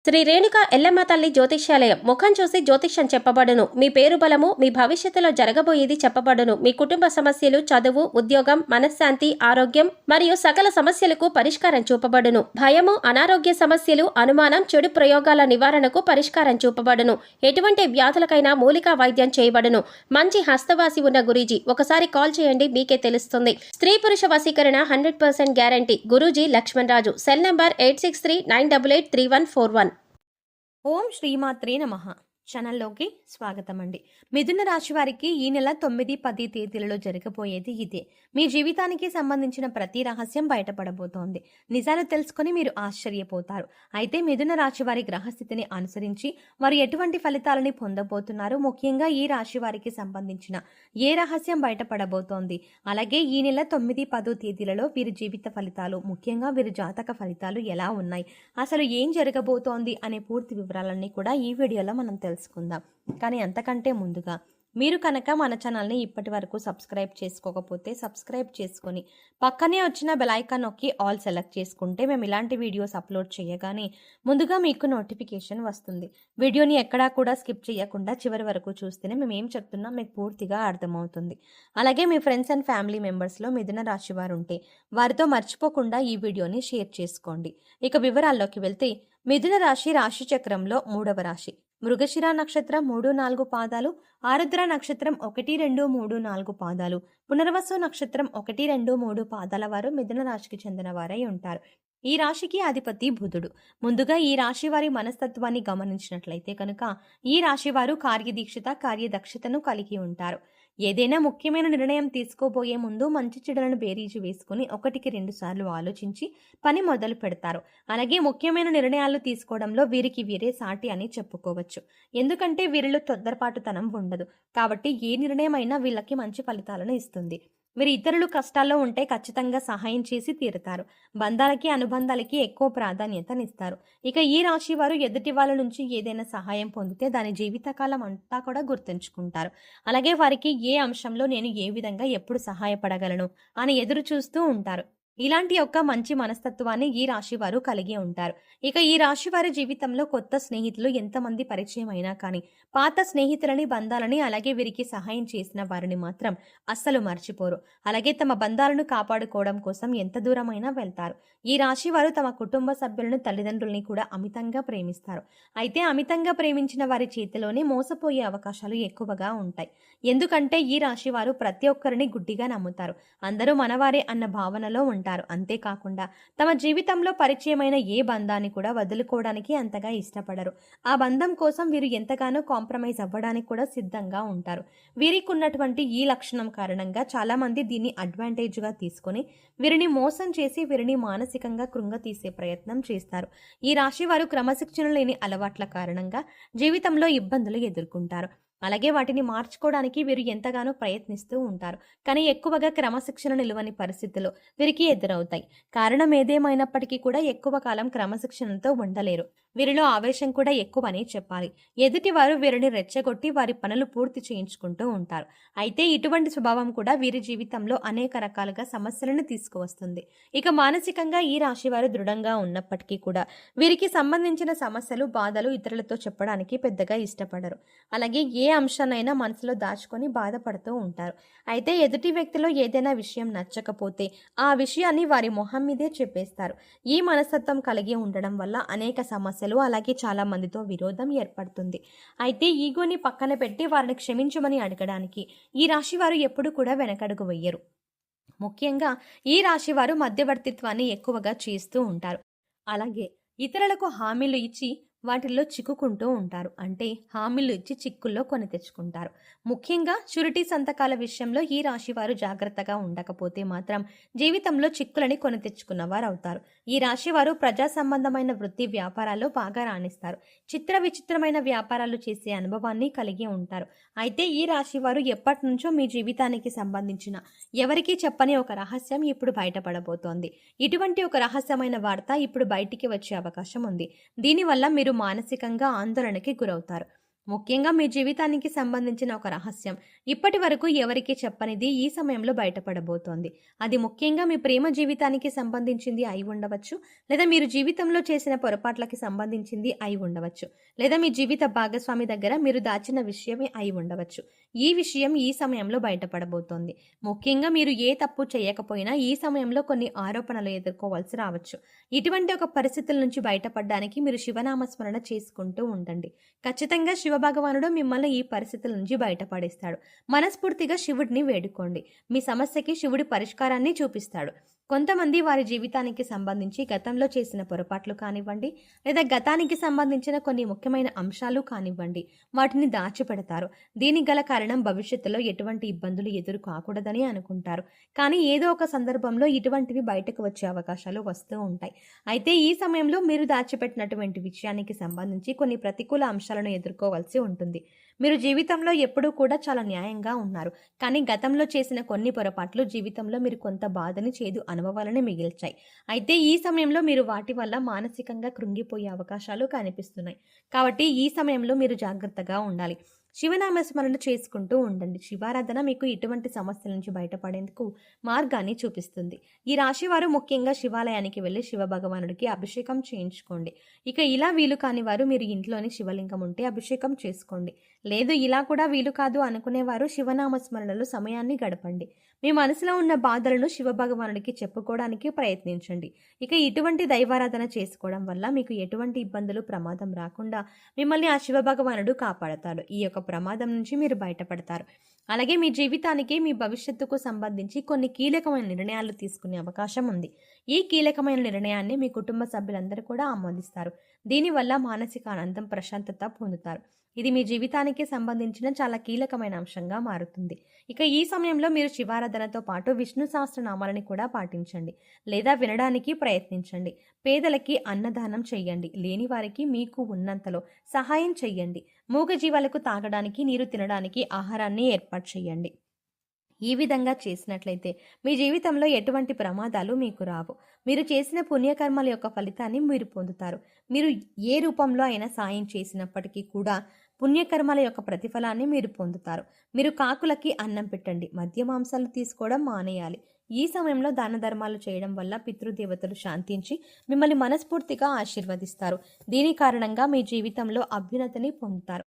శ్రీ రేణుక ఎల్లమ్మ తల్లి జ్యోతిష్యాలయం ముఖం చూసి జ్యోతిష్యం చెప్పబడును. మీ పేరు బలము, మీ భవిష్యత్తులో జరగబోయేది చెప్పబడును. మీ కుటుంబ సమస్యలు, చదువు, ఉద్యోగం, మనశ్శాంతి, ఆరోగ్యం మరియు సకల సమస్యలకు పరిష్కారం చూపబడును. భయము, అనారోగ్య సమస్యలు, అనుమానం, చెడు ప్రయోగాల నివారణకు పరిష్కారం చూపబడును. ఎటువంటి వ్యాధులకైనా మూలికా వైద్యం చేయబడును. మంచి హస్తవాసి ఉన్న గురూజీ, ఒకసారి కాల్ చేయండి, మీకే తెలుస్తుంది. స్త్రీ పురుష వశీకరణ 100% guarantee. Guruji Lakshman Raju. Cell number 8639883141. ఓం శ్రీమాత్రే నమః. ఛానల్లోకి స్వాగతం అండి. మిథున రాశి వారికి ఈ నెల 9, 10 తేదీలలో జరగబోయేది ఇదే. మీ జీవితానికి సంబంధించిన ప్రతి రహస్యం బయటపడబోతోంది. నిజాలు తెలుసుకొని మీరు ఆశ్చర్యపోతారు. అయితే మిథున రాశి వారి గ్రహస్థితిని అనుసరించి వారు ఎటువంటి ఫలితాలని పొందబోతున్నారు, ముఖ్యంగా ఈ రాశి వారికి సంబంధించిన ఏ రహస్యం బయటపడబోతోంది, అలాగే ఈ నెల 9, 10 తేదీలలో వీరి జీవిత ఫలితాలు, ముఖ్యంగా వీరి జాతక ఫలితాలు ఎలా ఉన్నాయి, అసలు ఏం జరగబోతోంది అనే పూర్తి వివరాలన్నీ కూడా ఈ వీడియోలో మనం తెలుసుకుందాం. కానీ అంతకంటే ముందుగా మీరు కనుక మన ఛానల్ని ఇప్పటి వరకు సబ్స్క్రైబ్ చేసుకోకపోతే సబ్స్క్రైబ్ చేసుకొని పక్కనే వచ్చిన బెల్ ఐకాన్ నొక్కి ఆల్ సెలెక్ట్ చేసుకుంటే మేము ఇలాంటి వీడియోస్ అప్లోడ్ చేయగానే ముందుగా మీకు నోటిఫికేషన్ వస్తుంది. వీడియోని ఎక్కడా కూడా స్కిప్ చేయకుండా చివరి వరకు చూస్తేనే మేము ఏం చెప్తున్నాం మీకు పూర్తిగా అర్థమవుతుంది. అలాగే మీ ఫ్రెండ్స్ అండ్ ఫ్యామిలీ మెంబర్స్లో మిథున రాశి వారు ఉంటే వారితో మర్చిపోకుండా ఈ వీడియోని షేర్ చేసుకోండి. ఇక వివరాల్లోకి వెళ్తే మిథున రాశి రాశి చక్రంలో 3వ రాశి. మృగశిర నక్షత్రం 3, 4 పాదాలు, ఆరుద్ర నక్షత్రం 1, 2, 3, 4 పాదాలు, పునర్వసు నక్షత్రం 1, 2, 3 పాదాల వారు మిథున రాశికి చెందిన వారై ఉంటారు. ఈ రాశికి అధిపతి బుధుడు. ముందుగా ఈ రాశి వారి మనస్తత్వాన్ని గమనించినట్లయితే కనుక ఈ రాశి వారు కార్యదీక్షత, కార్యదక్షతను కలిగి ఉంటారు. ఏదైనా ముఖ్యమైన నిర్ణయం తీసుకోబోయే ముందు మంచి చెడులను బేరీజు వేసుకుని 1కి 2 సార్లు ఆలోచించి పని మొదలు పెడతారు. అలాగే ముఖ్యమైన నిర్ణయాలు తీసుకోవడంలో వీరికి వీరే సాటి అని చెప్పుకోవచ్చు. ఎందుకంటే వీరిలో తొందరపాటుతనం ఉండదు. కాబట్టి ఏ నిర్ణయం అయినా వీళ్ళకి మంచి ఫలితాలను ఇస్తుంది. వీరు ఇతరులు కష్టాల్లో ఉంటే ఖచ్చితంగా సహాయం చేసి తీరుతారు. బంధాలకి, అనుబంధాలకి ఎక్కువ ప్రాధాన్యతనిస్తారు. ఇక ఈ రాశి వారు ఎదుటి వాళ్ళ నుంచి ఏదైనా సహాయం పొందితే దాని జీవితకాలం అంతా కూడా గుర్తుంచుకుంటారు. అలాగే వారికి ఏ అంశంలో నేను ఏ విధంగా ఎప్పుడు సహాయపడగలను అని ఎదురు చూస్తూ ఉంటారు. ఇలాంటి యొక్క మంచి మనస్తత్వాన్ని ఈ రాశి వారు కలిగి ఉంటారు. ఇక ఈ రాశి వారి జీవితంలో కొత్త స్నేహితులు ఎంతమంది పరిచయం అయినా కానీ పాత స్నేహితులని, బంధాలని, అలాగే వీరికి సహాయం చేసిన వారిని మాత్రం అస్సలు మర్చిపోరు. అలాగే తమ బంధాలను కాపాడుకోవడం కోసం ఎంత దూరమైనా వెళ్తారు. ఈ రాశి వారు తమ కుటుంబ సభ్యులను, తల్లిదండ్రుల్ని కూడా అమితంగా ప్రేమిస్తారు. అయితే అమితంగా ప్రేమించిన వారి చేతిలోనే మోసపోయే అవకాశాలు ఎక్కువగా ఉంటాయి. ఎందుకంటే ఈ రాశి వారు ప్రతి ఒక్కరిని గుడ్డిగా నమ్ముతారు. అందరూ మనవారే అన్న భావనలో ఉంటారు. అంతేకాకుండా తమ జీవితంలో పరిచయమైన ఏ బంధాన్ని కూడా వదులుకోవడానికి అంతగా ఇష్టపడరు. ఆ బంధం కోసం వీరు ఎంతగానో కాంప్రమైజ్ అవ్వడానికి కూడా సిద్ధంగా ఉంటారు. వీరికి ఉన్నటువంటి ఈ లక్షణం కారణంగా చాలా మంది దీన్ని అడ్వాంటేజ్ గా తీసుకొని వీరిని మోసం చేసి వీరిని మానసికంగా కృంగతీసే ప్రయత్నం చేస్తారు. ఈ రాశి వారు క్రమశిక్షణ లేని అలవాట్ల కారణంగా జీవితంలో ఇబ్బందులు ఎదుర్కొంటారు. అలాగే వాటిని మార్చుకోవడానికి వీరు ఎంతగానో ప్రయత్నిస్తూ ఉంటారు. కానీ ఎక్కువగా క్రమశిక్షణ నిలువని పరిస్థితులు వీరికి ఎదురవుతాయి. కారణం ఏదేమైనప్పటికీ కూడా ఎక్కువ కాలం క్రమశిక్షణతో ఉండలేరు. వీరిలో ఆవేశం కూడా ఎక్కువనే చెప్పాలి. ఎదుటి వారు వీరిని రెచ్చగొట్టి వారి పనులు పూర్తి చేయించుకుంటూ ఉంటారు. అయితే ఇటువంటి స్వభావం కూడా వీరి జీవితంలో అనేక రకాలుగా సమస్యలను తీసుకువస్తుంది. ఇక మానసికంగా ఈ రాశి వారు దృఢంగా ఉన్నప్పటికీ కూడా వీరికి సంబంధించిన సమస్యలు, బాధలు ఇతరులతో చెప్పడానికి పెద్దగా ఇష్టపడరు. అలాగే ఏ అంశాన్నైనా మనసులో దాచుకొని బాధపడుతూ ఉంటారు. అయితే ఎదుటి వ్యక్తిలో ఏదైనా విషయం నచ్చకపోతే ఆ విషయాన్ని వారి మొహం మీదే చెప్పేస్తారు. ఈ మనస్తత్వం కలిగి ఉండడం వల్ల అనేక సమస్యలు, అలాగే చాలా మందితో విరోధం ఏర్పడుతుంది. అయితే ఈగోని పక్కన పెట్టి వారిని క్షమించమని అడగడానికి ఈ రాశి వారు ఎప్పుడు కూడా వెనకడుగు వేయరు. ముఖ్యంగా ఈ రాశి వారు మధ్యవర్తిత్వాన్ని ఎక్కువగా చేస్తూ ఉంటారు. అలాగే ఇతరులకు హామీలు ఇచ్చి వాటిల్లో చిక్కుకుంటూ ఉంటారు. అంటే హామీలు ఇచ్చి చిక్కుల్లో కొని తెచ్చుకుంటారు. ముఖ్యంగా షూరిటీ సంతకాల విషయంలో ఈ రాశి వారు జాగ్రత్తగా ఉండకపోతే మాత్రం జీవితంలో చిక్కులని కొని తెచ్చుకున్న వారు అవుతారు. ఈ రాశి వారు ప్రజా సంబంధమైన వృత్తి, వ్యాపారాల్లో బాగా రాణిస్తారు. చిత్ర విచిత్రమైన వ్యాపారాలు చేసే అనుభవాన్ని కలిగి ఉంటారు. అయితే ఈ రాశి వారు ఎప్పటి నుంచో మీ జీవితానికి సంబంధించిన ఎవరికీ చెప్పని ఒక రహస్యం ఇప్పుడు బయటపడబోతోంది. ఇటువంటి ఒక రహస్యమైన వార్త ఇప్పుడు బయటికి వచ్చే అవకాశం ఉంది. దీనివల్ల మీరు మానసికంగా ఆందోళనకి గురవుతారు. ముఖ్యంగా మీ జీవితానికి సంబంధించిన ఒక రహస్యం ఇప్పటి వరకు ఎవరికీ చెప్పనిది ఈ సమయంలో బయటపడబోతోంది. అది ముఖ్యంగా మీ ప్రేమ జీవితానికి సంబంధించింది అయి ఉండవచ్చు, లేదా మీరు జీవితంలో చేసిన పొరపాట్లకి సంబంధించింది అయి ఉండవచ్చు, లేదా మీ జీవిత భాగస్వామి దగ్గర మీరు దాచిన విషయమే అయి ఉండవచ్చు. ఈ విషయం ఈ సమయంలో బయటపడబోతోంది. ముఖ్యంగా మీరు ఏ తప్పు చేయకపోయినా ఈ సమయంలో కొన్ని ఆరోపణలు ఎదుర్కోవాల్సి రావచ్చు. ఇటువంటి ఒక పరిస్థితుల నుంచి బయటపడడానికి మీరు శివనామస్మరణ చేసుకుంటూ ఉండండి. ఖచ్చితంగా శివభగవానుడు మిమ్మల్ని ఈ పరిస్థితుల నుంచి బయటపడేస్తాడు. మనస్ఫూర్తిగా శివుడిని వేడుకోండి. మీ సమస్యకి శివుడి పరిష్కారాన్ని చూపిస్తాడు. కొంతమంది వారి జీవితానికి సంబంధించి గతంలో చేసిన పొరపాట్లు కానివ్వండి, లేదా గతానికి సంబంధించిన కొన్ని ముఖ్యమైన అంశాలు కానివ్వండి, వాటిని దాచిపెడతారు. దీనికి గల కారణం భవిష్యత్తులో ఎటువంటి ఇబ్బందులు ఎదురు కాకూడదని అనుకుంటారు. కానీ ఏదో ఒక సందర్భంలో ఇటువంటివి బయటకు వచ్చే అవకాశాలు వస్తూ ఉంటాయి. అయితే ఈ సమయంలో మీరు దాచిపెట్టినటువంటి విషయానికి సంబంధించి కొన్ని ప్రతికూల అంశాలను ఎదుర్కోవాల్సి ఉంటుంది. మీరు జీవితంలో ఎప్పుడూ కూడా చాలా న్యాయంగా ఉన్నారు. కానీ గతంలో చేసిన కొన్ని పొరపాట్లు జీవితంలో మీరు కొంత బాధని, చేదు అనుభవాలని మిగిల్చాయి. అయితే ఈ సమయంలో మీరు వాటి వల్ల మానసికంగా కృంగిపోయే అవకాశాలు కనిపిస్తున్నాయి. కాబట్టి ఈ సమయంలో మీరు జాగ్రత్తగా ఉండాలి. శివనామస్మరణ చేసుకుంటూ ఉండండి. శివారాధన మీకు ఇటువంటి సమస్యల నుంచి బయటపడేందుకు మార్గాన్ని చూపిస్తుంది. ఈ రాశి వారు ముఖ్యంగా శివాలయానికి వెళ్ళి శివ భగవానుడికి అభిషేకం చేయించుకోండి. ఇక ఇలా వీలు కాని వారు మీరు ఇంట్లోని శివలింగం ఉంటే అభిషేకం చేసుకోండి. లేదు ఇలా కూడా వీలు కాదు అనుకునేవారు శివనామస్మరణలో సమయాన్ని గడపండి. మీ మనసులో ఉన్న బాధలను శివ భగవానుడికి చెప్పుకోవడానికి ప్రయత్నించండి. ఇక ఇటువంటి దైవారాధన చేసుకోవడం వల్ల మీకు ఎటువంటి ఇబ్బందులు, ప్రమాదం రాకుండా మిమ్మల్ని ఆ శివ భగవానుడు కాపాడతాడు. ఈ యొక్క ప్రమాదం నుంచి మీరు బయటపడతారు. అలాగే మీ జీవితానికి, మీ భవిష్యత్తుకు సంబంధించి కొన్ని కీలకమైన నిర్ణయాలు తీసుకునే అవకాశం ఉంది. ఈ కీలకమైన నిర్ణయాన్ని మీ కుటుంబ సభ్యులందరూ కూడా ఆమోదిస్తారు. దీనివల్ల మానసిక ఆనందం, ప్రశాంతత పొందుతారు. ఇది మీ జీవితానికి సంబంధించిన చాలా కీలకమైన అంశంగా మారుతుంది. ఇక ఈ సమయంలో మీరు శివారాధనతో పాటు విష్ణు సహస్రనామాలని కూడా పాటించండి, లేదా వినడానికి ప్రయత్నించండి. పేదలకి అన్నదానం చెయ్యండి. లేని వారికి మీకు ఉన్నంతలో సహాయం చెయ్యండి. మూగజీవాలకు తాగడానికి, నీరు తినడానికి ఆహారాన్ని ఏర్పాటు చేయండి. ఈ విధంగా చేసినట్లయితే మీ జీవితంలో ఎటువంటి ప్రమాదాలు మీకు రావు. మీరు చేసిన పుణ్యకర్మల యొక్క ఫలితాన్ని మీరు పొందుతారు. మీరు ఏ రూపంలో అయినా సాయం చేసినప్పటికీ కూడా పుణ్యకర్మల యొక్క ప్రతిఫలాన్ని మీరు పొందుతారు. మీరు కాకులకి అన్నం పెట్టండి. మద్య మాంసాలు తీసుకోవడం మానేయాలి. ఈ సమయంలో దాన ధర్మాలు చేయడం వల్ల పితృదేవతలు శాంతించి మిమ్మల్ని మనస్ఫూర్తిగా ఆశీర్వదిస్తారు. దీని కారణంగా మీ జీవితంలో అభ్యున్నతిని పొందుతారు.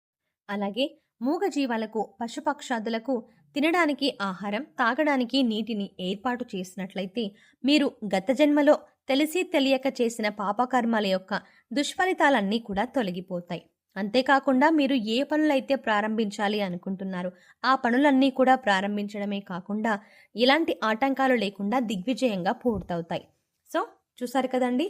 అలాగే మూగ జీవాలకు, పశుపక్షాదులకు తినడానికి ఆహారం, తాగడానికి నీటిని ఏర్పాటు చేసినట్లయితే మీరు గత జన్మలో తెలిసి తెలియక చేసిన పాపకర్మల యొక్క దుష్ఫలితాలన్నీ కూడా తొలగిపోతాయి. అంతేకాకుండా మీరు ఏ పనులైతే ప్రారంభించాలి అనుకుంటున్నారో ఆ పనులన్నీ కూడా ప్రారంభించడమే కాకుండా ఎలాంటి ఆటంకాలు లేకుండా దిగ్విజయంగా పూర్తవుతాయి. సో చూసారు కదండి,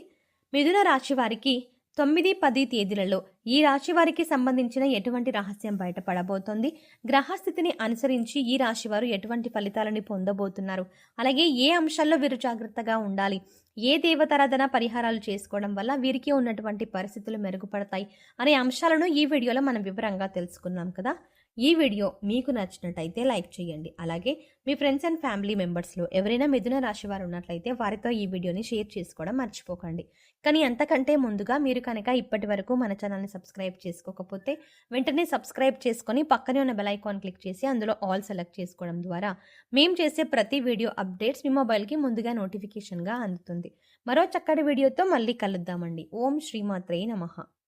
మిథున రాశి వారికి 9, 10 తేదీలలో ఈ రాశి వారికి సంబంధించిన ఎటువంటి రహస్యం బయటపడబోతోంది, గ్రహస్థితిని అనుసరించి ఈ రాశి వారు ఎటువంటి ఫలితాలని పొందబోతున్నారు, అలాగే ఏ అంశాల్లో వీరు జాగ్రత్తగా ఉండాలి, ఏ దేవతారాధన పరిహారాలు చేసుకోవడం వల్ల వీరికి ఉన్నటువంటి పరిస్థితులు మెరుగుపడతాయి అనే అంశాలను ఈ వీడియోలో మనం వివరంగా తెలుసుకున్నాం కదా. ఈ వీడియో మీకు నచ్చినట్టయితే లైక్ చేయండి. అలాగే మీ ఫ్రెండ్స్ అండ్ ఫ్యామిలీ మెంబర్స్లో ఎవరైనా మిథున రాశి వారు ఉన్నట్లయితే వారితో ఈ వీడియోని షేర్ చేసుకోవడం మర్చిపోకండి. కానీ అంతకంటే ముందుగా మీరు కనుక ఇప్పటి వరకు మన ఛానల్ని సబ్స్క్రైబ్ చేసుకోకపోతే వెంటనే సబ్స్క్రైబ్ చేసుకొని పక్కనే ఉన్న బెల్ ఐకాన్ క్లిక్ చేసి అందులో ఆల్ సెలెక్ట్ చేసుకోవడం ద్వారా మేము చేసే ప్రతి వీడియో అప్డేట్స్ మీ మొబైల్కి ముందుగా నోటిఫికేషన్గా అందుతుంది. మరో చక్కటి వీడియోతో మళ్ళీ కలుద్దామండి. ఓం శ్రీమాత్రే నమః.